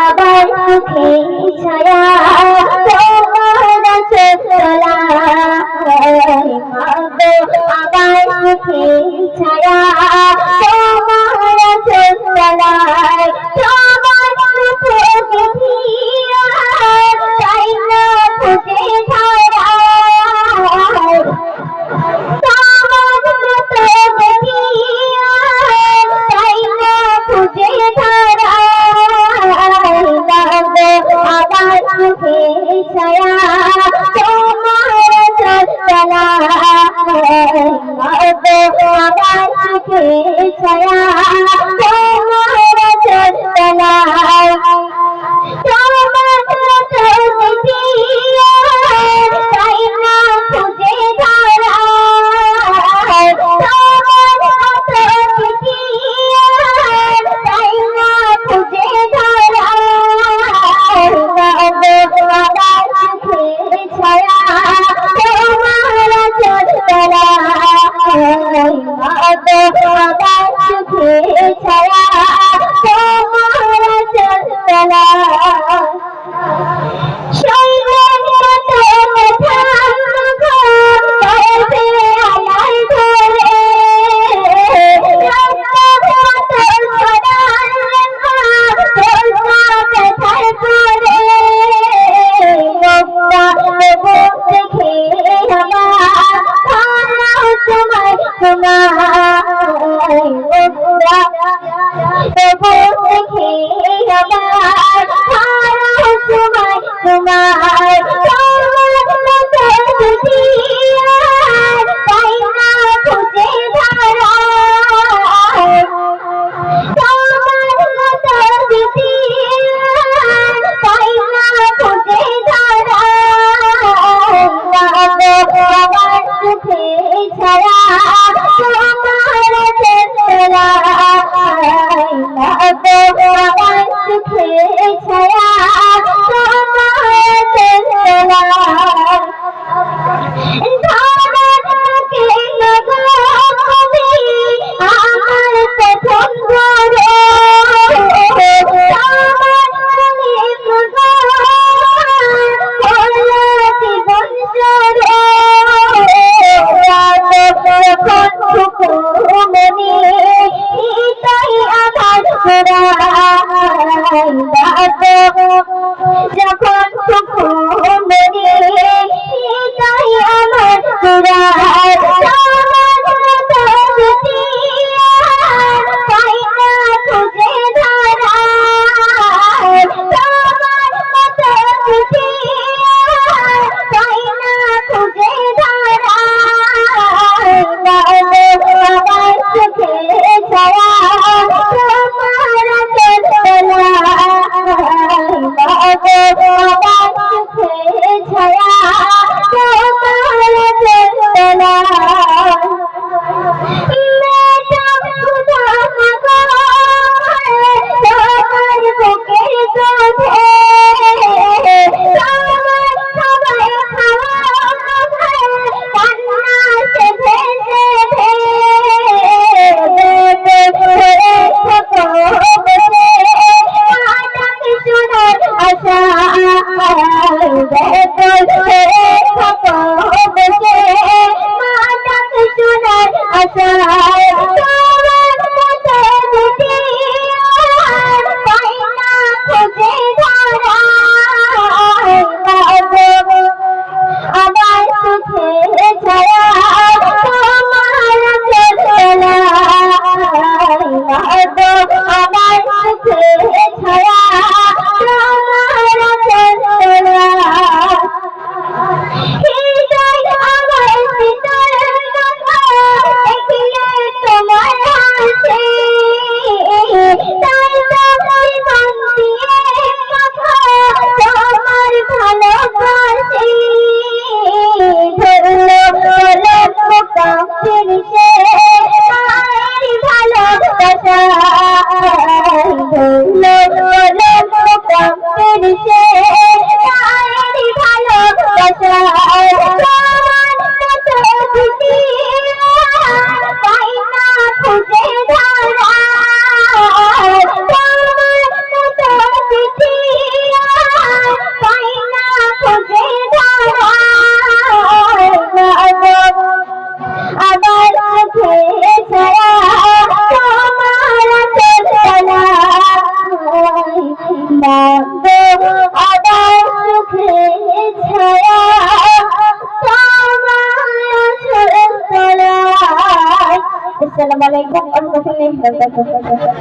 আবার সুখে ছায়া তোমার চলা আবার সুখে ছায়া তোমার চলা তোমার সুখে দেখিয়া তাই না খুঁজে ধারা ছায়া তোমার চলা আমার সুখে ছায়া তোমার চলা তাই না খুঁজে ধারা তাই না খুঁজে ধারা ছায়া তোমার চলা সুখে ছায়া তোমার চলা যখন তাই আমার তাই না খুঁজে ধারা তাই না খুঁজে ধারা আমার সুখে ছায়া তোমার চলা সুখে ছায়া তোমার চলা তোমার আলাইকুম ওয়া রাহমাতুল্লাহি ওয়া বারাকাতুহু।